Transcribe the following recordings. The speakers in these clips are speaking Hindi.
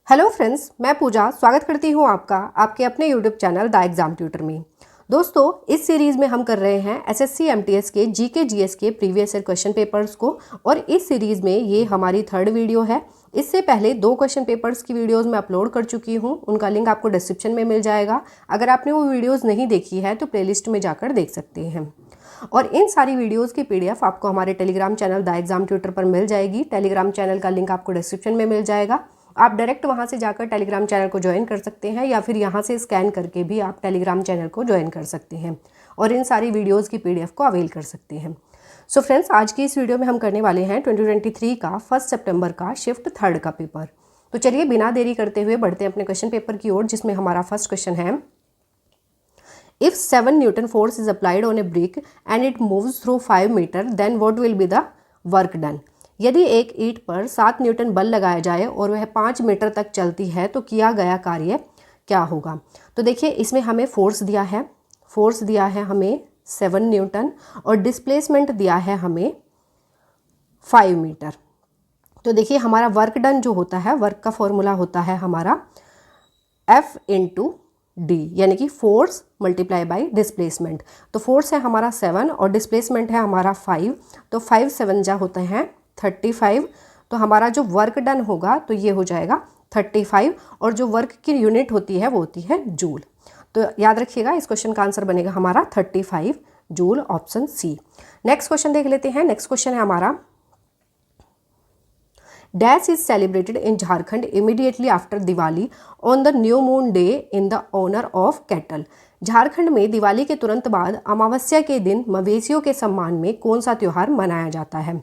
हेलो फ्रेंड्स, मैं पूजा स्वागत करती हूँ आपका आपके अपने YouTube channel the exam tutor में। दोस्तों, इस सीरीज़ में हम कर रहे हैं एसएससी एमटीएस के जीके जीएस के प्रीवियस ईयर क्वेश्चन पेपर्स को, और इस सीरीज़ में ये हमारी थर्ड वीडियो है। इससे पहले 2 क्वेश्चन पेपर्स की वीडियोस मैं अपलोड कर चुकी हूँ, उनका लिंक आपको डिस्क्रिप्शन में मिल जाएगा। अगर आपने वो वीडियोज़ नहीं देखी है तो प्लेलिस्ट में जाकर देख सकते हैं। और इन सारी वीडियोज़ की PDF आपको हमारे Telegram channel the exam tutor पर मिल जाएगी। टेलीग्राम चैनल का लिंक आपको डिस्क्रिप्शन में मिल जाएगा। आप डायरेक्ट वहां से जाकर टेलीग्राम चैनल को ज्वाइन कर सकते हैं, या फिर यहाँ से स्कैन करके भी आप टेलीग्राम चैनल को ज्वाइन कर सकते हैं और इन सारी वीडियोज़ की PDF को अवेल कर सकते हैं। सो फ्रेंड्स, आज की इस वीडियो में हम करने वाले हैं 2023 का 1 सितंबर का शिफ्ट 3 का पेपर। तो चलिए बिना देरी करते हुए बढ़ते हैं अपने क्वेश्चन पेपर की ओर, जिसमें हमारा फर्स्ट क्वेश्चन है, if 7 newton force is applied on a brick and it moves through 5 metre, then what will be the work done. यदि एक ईंट पर 7 न्यूटन बल लगाया जाए और वह 5 मीटर तक चलती है तो किया गया कार्य क्या होगा। तो देखिए, इसमें हमें फोर्स दिया है हमें 7 न्यूटन और डिस्प्लेसमेंट दिया है हमें 5 मीटर। तो देखिए, हमारा वर्क डन जो होता है, वर्क का फॉर्मूला होता है हमारा F इंटू डी, यानी कि फोर्स मल्टीप्लाई बाई डिस्प्लेसमेंट। तो फोर्स है हमारा 7 और डिस्प्लेसमेंट है हमारा 5, तो 5 7 जा होते हैं 35। तो हमारा जो वर्क डन होगा तो ये हो जाएगा 35, और जो वर्क की यूनिट होती है वो होती है जूल। तो याद रखिएगा, इस क्वेश्चन का आंसर बनेगा हमारा 35 joule, option C. Next question देख लेते हैं। नेक्स्ट क्वेश्चन है हमारा, dash is celebrated in Jharkhand immediately after Diwali on the new moon day in the honour of cattle. Jharkhand में दिवाली के तुरंत बाद अमावस्या के दिन मवेशियों के सम्मान में कौन सा त्यौहार मनाया जाता है।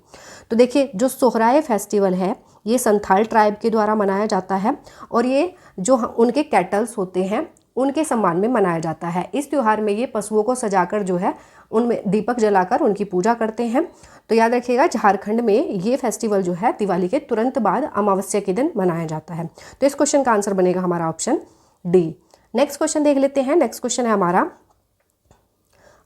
तो देखिए, जो सोहराय फेस्टिवल है ये संथाल ट्राइब के द्वारा मनाया जाता है, और ये जो उनके कैटल्स होते हैं उनके सम्मान में मनाया जाता है। इस त्यौहार में ये पशुओं को सजाकर जो है उनमें दीपक जलाकर उनकी पूजा करते हैं। तो याद रखिएगा, झारखंड में ये फेस्टिवल जो है दिवाली के तुरंत बाद अमावस्या के दिन मनाया जाता है। तो इस क्वेश्चन का आंसर बनेगा हमारा ऑप्शन डी। नेक्स्ट क्वेश्चन देख लेते हैं। नेक्स्ट क्वेश्चन है हमारा,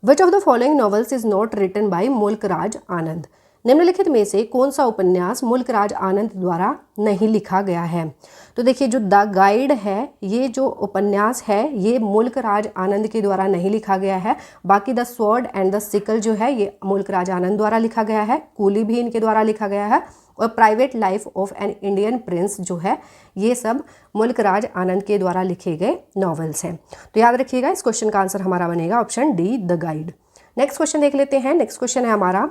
which of the following novels is not written by Mulk Raj आनंद। निम्नलिखित में से कौन सा उपन्यास मुल्क राज आनंद द्वारा नहीं लिखा गया है। तो देखिए, जो द गाइड है, ये जो उपन्यास है ये मुल्क राज आनंद के द्वारा नहीं लिखा गया है। बाकी the sword and the sickle जो है ये मुल्क राज आनंद द्वारा लिखा गया है। कूली भी इनके द्वारा लिखा गया है, और private life of an Indian Prince जो है ये सब मुल्क राज आनंद के द्वारा लिखे गए नॉवेल्स हैं। तो याद रखिएगा, इस क्वेश्चन का आंसर हमारा बनेगा option D, the guide. Next question देख लेते हैं। नेक्स्ट क्वेश्चन है हमारा,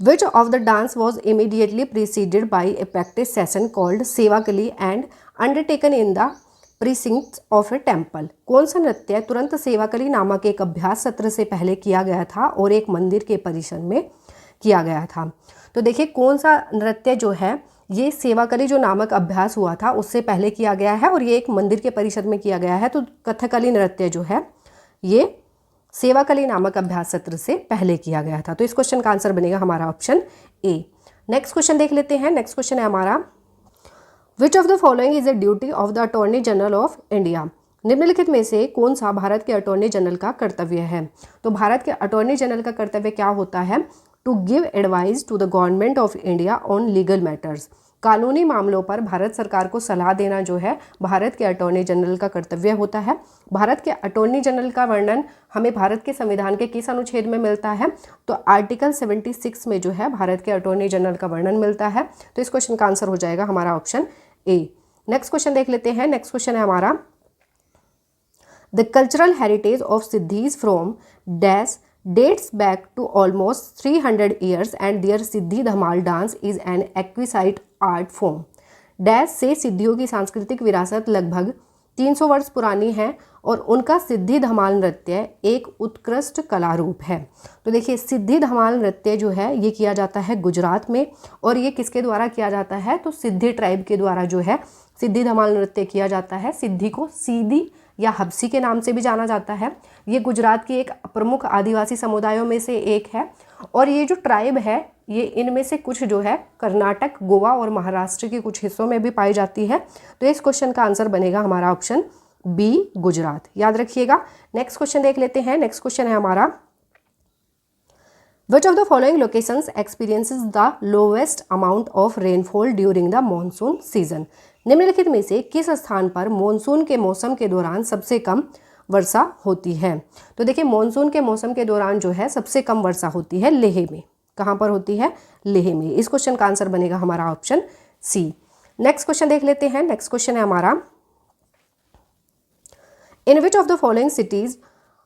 Which of the dance was immediately preceded by a practice session called Sevakali and undertaken in the precincts of a temple? कौन सा नृत्य तुरंत सेवाकली नामक एक अभ्यास सत्र से पहले किया गया था और एक मंदिर के परिसर में किया गया था। तो देखिए, कौन सा नृत्य जो है ये सेवाकली जो नामक अभ्यास हुआ था उससे पहले किया गया है, और ये एक मंदिर के परिसर में किया गया है। तो कथकली नृत्य जो है ये सेवाकली नामक अभ्यास सत्र से पहले किया गया था। तो इस क्वेश्चन का आंसर बनेगा हमारा ऑप्शन ए। नेक्स्ट क्वेश्चन देख लेते हैं। नेक्स्ट क्वेश्चन है हमारा, which of the following is a duty of the attorney general of India. निम्नलिखित में से कौन सा भारत के अटॉर्नी जनरल का कर्तव्य है। तो भारत के अटॉर्नी जनरल का कर्तव्य क्या होता है, to give advice to the government of India on legal matters. कानूनी मामलों पर भारत सरकार को सलाह देना जो है भारत के अटॉर्नी जनरल का कर्तव्य होता है। भारत के अटॉर्नी जनरल का वर्णन हमें भारत के संविधान के किस अनुच्छेद में मिलता है। तो आर्टिकल 76 में जो है भारत के अटॉर्नी जनरल का वर्णन मिलता है। तो इस क्वेश्चन का आंसर हो जाएगा हमारा ऑप्शन ए। नेक्स्ट क्वेश्चन देख लेते हैं। नेक्स्ट क्वेश्चन है हमारा, the cultural heritage of Siddis from dash dates back to almost 300 years and their Siddi Dhamal dance is an exquisite art form। Dash से सिद्धियों की सांस्कृतिक विरासत लगभग 300 वर्ष पुरानी है और उनका सिद्धि धमाल नृत्य एक उत्कृष्ट कला रूप है। तो देखिए, सिद्धि धमाल नृत्य जो है ये किया जाता है गुजरात में, और ये किसके द्वारा किया जाता है, तो सिद्धि ट्राइब के द्वारा जो है सिद्धि धमाल नृत्य किया जाता है। सिद्धि को सीधी या हब्सी के नाम से भी जाना जाता है। ये गुजरात की एक प्रमुख आदिवासी समुदायों में से एक है, और ये जो ट्राइब है ये इनमें से कुछ जो है कर्नाटक, गोवा और महाराष्ट्र के कुछ हिस्सों में भी पाई जाती है। तो इस क्वेश्चन का आंसर बनेगा हमारा ऑप्शन बी, गुजरात। याद रखिएगा। नेक्स्ट क्वेश्चन देख लेते हैं। नेक्स्ट क्वेश्चन है हमारा, which of the following locations experiences the lowest amount of rainfall during the monsoon season. निम्नलिखित में से किस स्थान पर मॉनसून के मौसम के दौरान सबसे कम वर्षा होती है? तो देखिए मॉनसून के मौसम के दौरान जो है सबसे कम वर्षा होती है लेह में। कहाँ पर होती है? लेह में। इस क्वेश्चन का आंसर बनेगा हमारा ऑप्शन सी। नेक्स्ट क्वेश्चन देख लेते हैं। नेक्स्ट क्वेश्चन है हमारा, in which of the following cities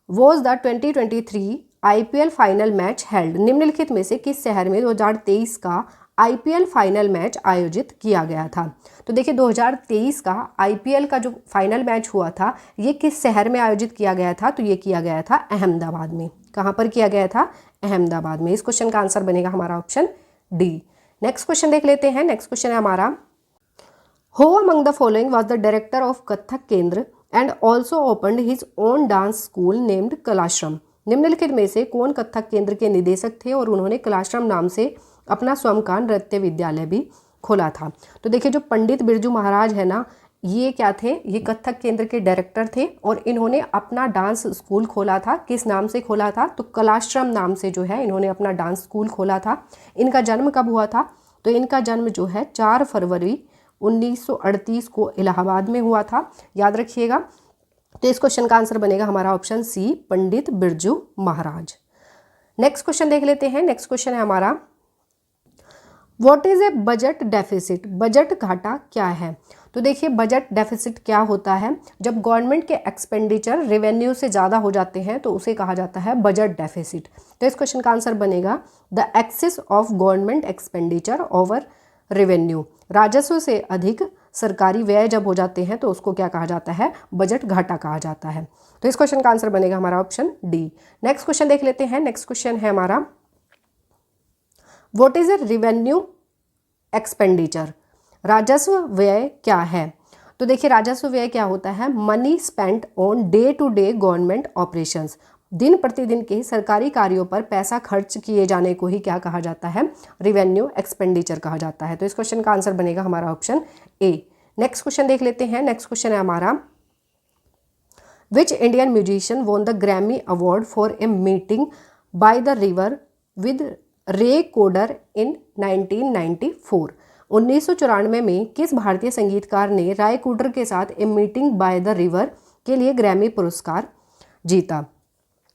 was the 2023 IPL final match held. निम्नलिखित में से किस शहर में 2023 का IPL फाइनल मैच आयोजित किया गया था? तो देखिए 2023 का IPL का जो फाइनल मैच हुआ था ये किस शहर में आयोजित किया गया था? तो ये किया गया था अहमदाबाद में। कहाँ पर किया गया था? अहमदाबाद में। इस क्वेश्चन का आंसर बनेगा हमारा ऑप्शन डी। नेक्स्ट क्वेश्चन देख लेते हैं। नेक्स्ट क्वेश्चन है हमारा, who among the following was the director of Kathak Kendra and also opened his own dance school named Kalashram. निम्नलिखित में से कौन कथक केंद्र के निदेशक थे और उन्होंने कलाश्रम नाम से अपना स्वयं का नृत्य विद्यालय भी खोला था? तो देखिए जो पंडित बिरजू महाराज है ना, ये क्या थे? ये कथक केंद्र के डायरेक्टर थे और इन्होंने अपना डांस स्कूल खोला था। किस नाम से खोला था? तो कलाश्रम नाम से जो है इन्होंने अपना डांस स्कूल खोला था। इनका जन्म कब हुआ था? तो इनका जन्म जो है 4 फरवरी 1938 को इलाहाबाद में हुआ था, याद रखिएगा। तो इस क्वेश्चन का आंसर बनेगा हमारा option C, Pandit Birju Maharaj. Next question देख लेते हैं। नेक्स्ट क्वेश्चन है हमारा, what is a budget deficit. Budget घाटा क्या है? तो देखिए बजट डेफिसिट क्या होता है? जब गवर्नमेंट के एक्सपेंडिचर रेवेन्यू से ज़्यादा हो जाते हैं तो उसे कहा जाता है बजट डेफिसिट। तो इस क्वेश्चन का आंसर बनेगा the excess of government expenditure over revenue. राजस्व से अधिक सरकारी व्यय जब हो जाते हैं तो उसको क्या कहा जाता है? बजट घाटा कहा जाता है। तो इस क्वेश्चन का आंसर बनेगा हमारा ऑप्शन डी। नेक्स्ट क्वेश्चन देख लेते हैं। नेक्स्ट क्वेश्चन है हमारा, what is a revenue expenditure. राजस्व व्यय क्या है? तो देखिए राजस्व व्यय क्या होता है? Money spent on day to day government operations. दिन प्रतिदिन के सरकारी कार्यों पर पैसा खर्च किए जाने को ही क्या कहा जाता है? रेवेन्यू एक्सपेंडिचर कहा जाता है। तो इस क्वेश्चन का आंसर बनेगा हमारा ऑप्शन ए। नेक्स्ट क्वेश्चन देख लेते हैं। नेक्स्ट क्वेश्चन है हमारा, which Indian musician won the Grammy award for a meeting by the river with रे कोडर इन 1994। 1994 में किस भारतीय संगीतकार ने राय कूडर के साथ a meeting by the river के लिए ग्रैमी पुरस्कार जीता?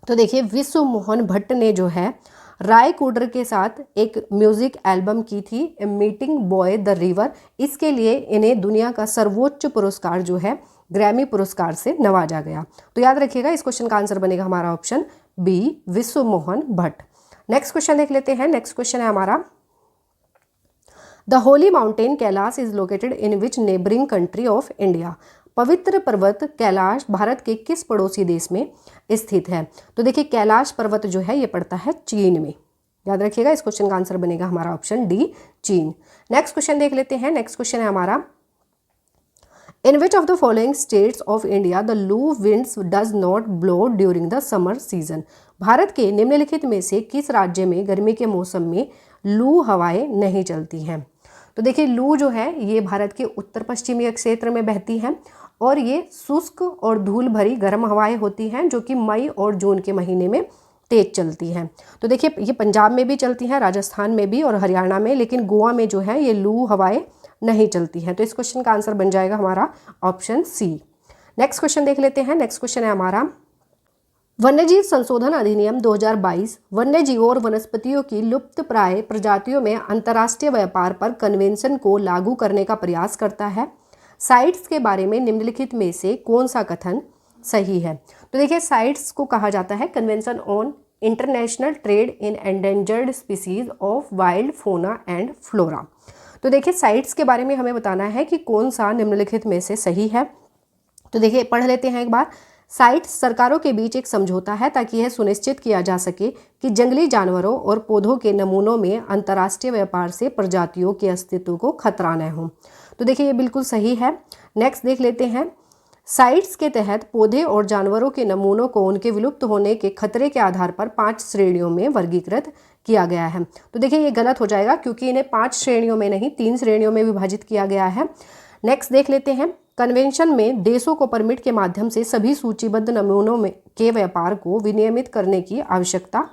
तो देखिए विश्व मोहन भट्ट ने जो है राय कूडर के साथ एक म्यूजिक एल्बम की थी, a meeting boy the river. इसके लिए इन्हें दुनिया का सर्वोच्च पुरस्कार जो है ग्रैमी पुरस्कार से नवाजा गया। तो याद रखिएगा इस क्वेश्चन का आंसर बनेगा हमारा ऑप्शन बी, विश्व मोहन भट्ट। नेक्स्ट क्वेश्चन देख लेते हैं। नेक्स्ट क्वेश्चन है हमारा, the Holi mountain Kailash is located in which neighbouring country of India. पवित्र पर्वत कैलाश भारत के किस पड़ोसी देश में स्थित है? तो देखिए कैलाश पर्वत जो है ये पड़ता है चीन में। याद रखिएगा इस क्वेश्चन का आंसर बनेगा हमारा ऑप्शन डी, चीन। नेक्स्ट क्वेश्चन देख लेते हैं। नेक्स्ट क्वेश्चन है हमारा, in which of the following states of India the loo winds does not blow during the summer season. भारत के निम्नलिखित में से किस राज्य में गर्मी के मौसम में लू हवाएं नहीं चलती हैं? तो देखिए लू जो है ये भारत के उत्तर पश्चिमी क्षेत्र में बहती हैं और ये शुष्क और धूल भरी गर्म हवाएं होती हैं जो कि मई और जून के महीने में तेज चलती हैं। तो देखिए ये पंजाब में भी चलती हैं, राजस्थान में भी और हरियाणा में, लेकिन गोवा में जो है ये लू हवाएं नहीं चलती हैं। तो इस क्वेश्चन का आंसर बन जाएगा हमारा ऑप्शन सी। नेक्स्ट क्वेश्चन देख लेते हैं। नेक्स्ट क्वेश्चन है हमारा, वन्यजीव संशोधन अधिनियम 2022 वन्यजीवों और वनस्पतियों की लुप्त प्राय प्रजातियों में अंतर्राष्ट्रीय व्यापार पर कन्वेंशन को लागू करने का प्रयास करता है। साइट्स के बारे में निम्नलिखित में से कौन सा कथन सही है? तो देखिए साइट्स को कहा जाता है convention on international trade in endangered species of wild फोना एंड फ्लोरा। तो देखिए साइट्स के बारे में हमें बताना है कि कौन सा निम्नलिखित में से सही है। तो देखिए पढ़ लेते हैं एक बार। साइट्स सरकारों के बीच एक समझौता है ताकि यह सुनिश्चित किया जा सके कि जंगली जानवरों और पौधों के नमूनों में अंतर्राष्ट्रीय व्यापार से प्रजातियों के अस्तित्व को खतरा न हो। तो देखिए ये बिल्कुल सही है। नेक्स्ट देख लेते हैं। साइट्स के तहत पौधे और जानवरों के नमूनों को उनके विलुप्त होने के खतरे के आधार पर 5 श्रेणियों में वर्गीकृत किया गया है। तो देखिए ये गलत हो जाएगा क्योंकि इन्हें 5 श्रेणियों में नहीं 3 श्रेणियों में विभाजित किया गया है। नेक्स्ट देख लेते हैं। कन्वेंशन में देशों को परमिट के माध्यम से सभी सूचीबद्ध नमूनों में के व्यापार को विनियमित करने की आवश्यकता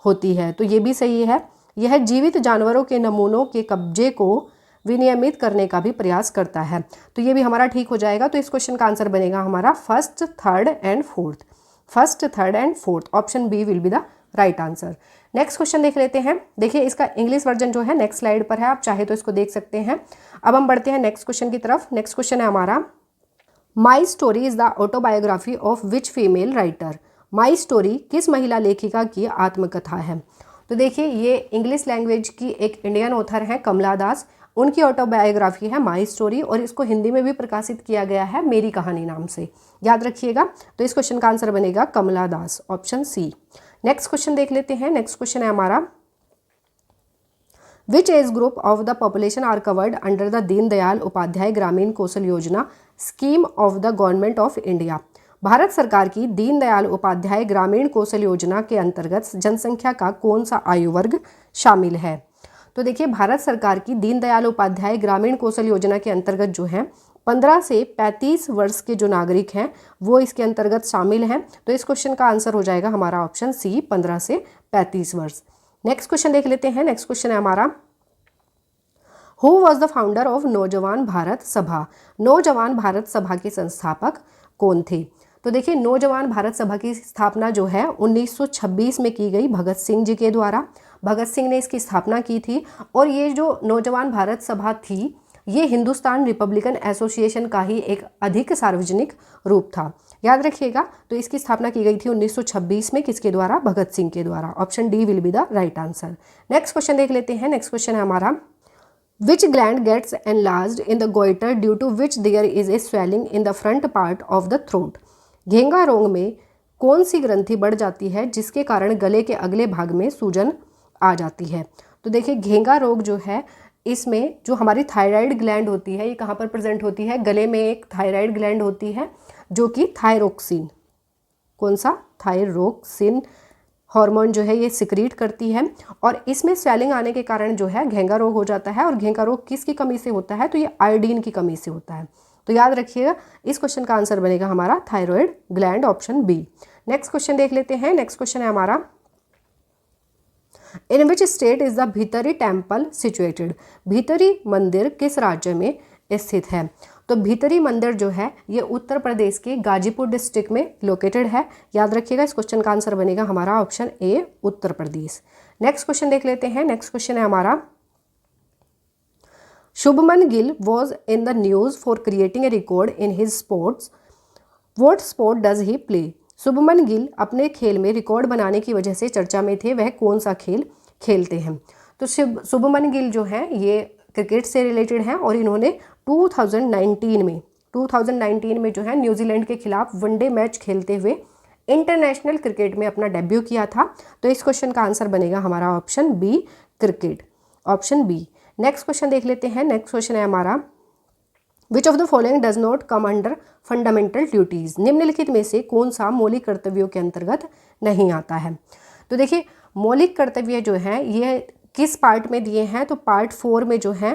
होती है, तो ये भी सही है। यह जीवित जानवरों के नमूनों के कब्जे को विनियमित करने का भी प्रयास करता है, तो ये भी हमारा ठीक हो जाएगा। तो इस क्वेश्चन का आंसर बनेगा हमारा first, third and fourth. First, third and fourth, option B will be the right answer. Next question देख लेते हैं। देखिए इसका इंग्लिश वर्जन जो है नेक्स्ट स्लाइड पर है, आप चाहे तो इसको देख सकते हैं। अब हम बढ़ते हैं नेक्स्ट क्वेश्चन की तरफ। नेक्स्ट क्वेश्चन है हमारा, my story is the autobiography of which female writer. My story किस महिला लेखिका की आत्मकथा है। तो देखिए ये इंग्लिश लैंग्वेज की एक इंडियन ऑथर हैं कमला दास, उनकी ऑटोबायोग्राफी है माई स्टोरी, और इसको हिंदी में भी प्रकाशित किया गया है मेरी कहानी नाम से, याद रखिएगा। तो इस क्वेश्चन का आंसर बनेगा Kamala Das, option C. Next question देख लेते हैं। नेक्स्ट क्वेश्चन है हमारा, which age group of the population are covered under the Deen Dayal Upadhyaya Grameen Kaushal Yojana scheme of the government of India. भारत सरकार की दीनदयाल उपाध्याय ग्रामीण कौशल योजना के अंतर्गत जनसंख्या का कौन सा आयु वर्ग शामिल है। तो देखिए भारत सरकार की दीनदयाल उपाध्याय ग्रामीण कौशल योजना के अंतर्गत जो है 15 से 35 वर्ष के जो नागरिक हैं वो इसके अंतर्गत शामिल हैं। तो इस क्वेश्चन का आंसर हो जाएगा हमारा ऑप्शन सी, 15 से 35 वर्ष। नेक्स्ट क्वेश्चन देख लेते हैं। नेक्स्ट क्वेश्चन है हमारा, who was the founder of नौजवान भारत सभा। नौजवान भारत सभा के संस्थापक कौन थे। तो देखिए नौजवान भारत सभा की स्थापना जो है 1926 में की गई भगत सिंह जी के द्वारा। भगत सिंह ने इसकी स्थापना की थी, और ये जो नौजवान भारत सभा थी ये हिंदुस्तान रिपब्लिकन एसोसिएशन का ही एक अधिक सार्वजनिक रूप था, याद रखिएगा। तो इसकी स्थापना की गई थी 1926 में, किसके द्वारा, भगत सिंह के द्वारा। Option D will be the right answer. Next question देख लेते हैं। नेक्स्ट क्वेश्चन है हमारा, Which gland gets enlarged in the goiter due to which there is a swelling in the front part of the throat? घेंगा रोग में कौन सी ग्रंथि बढ़ जाती है जिसके कारण गले के अगले भाग में सूजन आ जाती है। तो देखिए घेंगा रोग जो है इसमें जो हमारी थायराइड ग्लैंड होती है ये कहाँ पर प्रेजेंट होती है, गले में एक थायराइड ग्लैंड होती है जो कि थायरोक्सिन, कौन सा, थायरोक्सिन हार्मोन जो है ये सिक्रीट करती है, और इसमें स्वेलिंग आने के कारण जो है घेंगा रोग हो जाता है। और घेंगा रोग किसकी कमी से होता है, तो ये आयोडीन की कमी से होता है। तो याद रखिएगा इस क्वेश्चन का आंसर बनेगा हमारा thyroid gland, option B. Next question देख लेते हैं। नेक्स्ट क्वेश्चन है हमारा, in which state is the Bhitari temple situated. Bhitari मंदिर किस राज्य में स्थित है। तो भीतरी मंदिर जो है ये उत्तर प्रदेश के गाजीपुर डिस्ट्रिक्ट में लोकेटेड है, याद रखिएगा। इस क्वेश्चन का आंसर बनेगा हमारा option A, Uttar Pradesh. Next question देख लेते हैं। नेक्स्ट क्वेश्चन है हमारा, Shubman Gill was in the news for creating a record in his sports, what sport does he play. Shubman Gill अपने खेल में रिकॉर्ड बनाने की वजह से चर्चा में थे, वह कौन सा खेल खेलते हैं। तो शुभमन गिल जो है ये क्रिकेट से रिलेटेड हैं, और इन्होंने 2019 में जो है न्यूजीलैंड के खिलाफ वनडे मैच खेलते हुए इंटरनेशनल क्रिकेट में अपना डेब्यू किया था। तो इस क्वेश्चन का आंसर बनेगा हमारा option B, cricket, option B. Next question देख लेते हैं। नेक्स्ट क्वेश्चन है हमारा, which of the following does not come under fundamental duties. निम्नलिखित में से कौन सा मौलिक कर्तव्यों के अंतर्गत नहीं आता है। तो देखिए मौलिक कर्तव्य जो है ये किस पार्ट में दिए हैं, तो पार्ट 4 में जो है,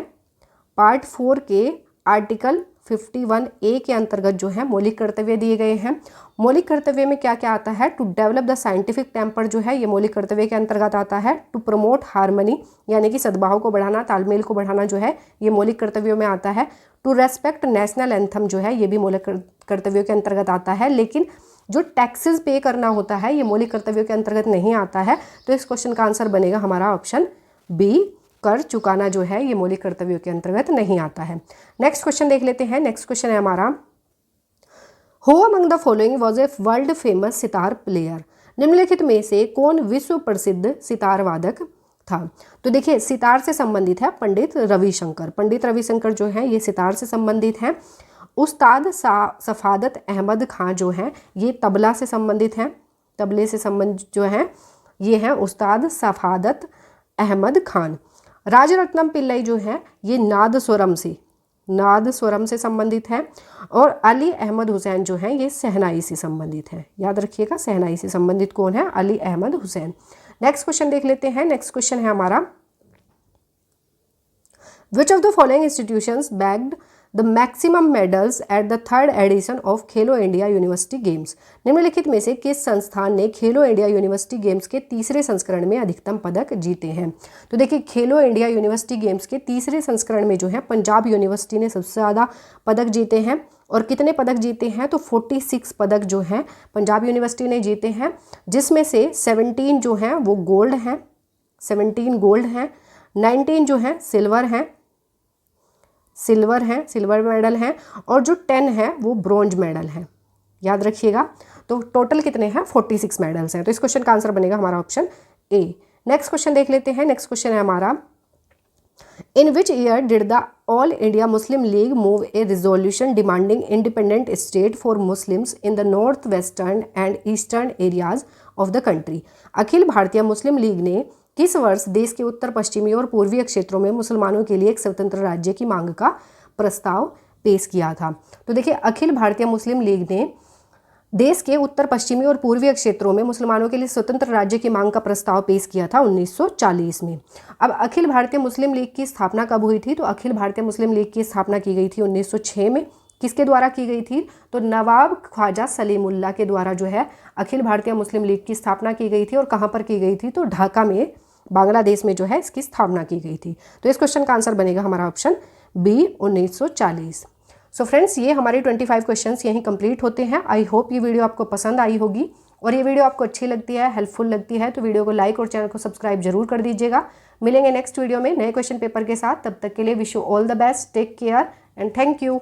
पार्ट 4 के आर्टिकल 51A के अंतर्गत जो है मौलिक कर्तव्य दिए गए हैं। मौलिक कर्तव्य में क्या क्या आता है, to develop the scientific temper जो है ये मौलिक कर्तव्य के अंतर्गत आता है। टू प्रमोट हार्मनी यानी कि सद्भाव को बढ़ाना, तालमेल को बढ़ाना जो है ये मौलिक कर्तव्यों में आता है। टू रेस्पेक्ट नेशनल एंथम जो है ये भी मौलिक कर्तव्यों के अंतर्गत आता है। लेकिन जो टैक्सेस पे करना होता है ये मौलिक कर्तव्यों के अंतर्गत नहीं आता है। तो इस क्वेश्चन का आंसर बनेगा हमारा ऑप्शन बी, कर चुकाना जो है ये मौलिक कर्तव्यों के अंतर्गत नहीं आता है। नेक्स्ट क्वेश्चन देख लेते हैं। नेक्स्ट क्वेश्चन है हमारा, who among the following was a world famous sitar player. निम्नलिखित में से कौन विश्व प्रसिद्ध सितार वादक था। तो देखिए सितार से संबंधित है पंडित रविशंकर। पंडित रविशंकर जो है ये सितार से संबंधित हैं। उस्ताद सफादत अहमद खां जो हैं ये तबला से संबंधित हैं। तबले से संबंधित जो हैं ये हैं उस्ताद सफादत अहमद खान। राजरत्नम पिल्लई जो है ये नादस्वरम से संबंधित है। और अली अहमद हुसैन जो है ये शहनाई से संबंधित है, याद रखिएगा शहनाई से संबंधित कौन है, अली अहमद हुसैन। नेक्स्ट क्वेश्चन देख लेते हैं। नेक्स्ट क्वेश्चन है हमारा, which of the following institutions backed the maximum medals at the third edition of Khelo India university games. निम्नलिखित में से किस संस्थान ने खेलो इंडिया यूनिवर्सिटी गेम्स के तीसरे संस्करण में अधिकतम पदक जीते हैं? तो देखिए, खेलो इंडिया यूनिवर्सिटी गेम्स के तीसरे संस्करण में जो है पंजाब यूनिवर्सिटी ने सबसे ज़्यादा पदक जीते हैं। और कितने पदक जीते हैं? तो 46 पदक जो हैं पंजाब यूनिवर्सिटी ने जीते हैं, जिसमें से 17 जो हैं वो गोल्ड हैं, 17 गोल्ड हैं, 19 जो हैं सिल्वर मेडल हैं, और जो 10 हैं वो ब्रॉन्ज मेडल हैं। याद रखिएगा। तो टोटल कितने हैं? 46 मेडल्स हैं। तो इस क्वेश्चन का आंसर बनेगा हमारा ऑप्शन ए। नेक्स्ट क्वेश्चन देख लेते हैं। नेक्स्ट क्वेश्चन है हमारा, in which year did the All India Muslim League move a resolution demanding independent state for Muslims in the north western and eastern areas of the country? अखिल भारतीय मुस्लिम लीग ने किस वर्ष देश के उत्तर पश्चिमी और पूर्वीय क्षेत्रों में मुसलमानों के लिए एक स्वतंत्र राज्य की मांग का प्रस्ताव पेश किया था? तो देखिए, अखिल भारतीय मुस्लिम लीग ने देश के उत्तर पश्चिमी और पूर्वीय क्षेत्रों में मुसलमानों के लिए स्वतंत्र राज्य की मांग का प्रस्ताव पेश किया था 1940 में। अब अखिल भारतीय मुस्लिम लीग की स्थापना कब हुई थी? तो अखिल भारतीय मुस्लिम लीग की स्थापना की गई थी 1906 में। किसके द्वारा की गई थी? तो नवाब ख्वाजा सलीमुल्लाह के द्वारा जो है अखिल भारतीय मुस्लिम लीग की स्थापना की गई थी। और कहाँ पर की गई थी? तो ढाका में, बांग्लादेश में जो है इसकी स्थापना की गई थी। तो इस क्वेश्चन का आंसर बनेगा हमारा ऑप्शन बी, 1940। सो फ्रेंड्स, ये हमारे 25 क्वेश्चंस यहीं कंप्लीट होते हैं। आई होप ये वीडियो आपको पसंद आई होगी, और ये वीडियो आपको अच्छी लगती है, हेल्पफुल लगती है तो वीडियो को लाइक और चैनल को सब्सक्राइब जरूर कर दीजिएगा। मिलेंगे नेक्स्ट वीडियो में नए क्वेश्चन पेपर के साथ। तब तक के लिए wish you all the best, take care and thank you.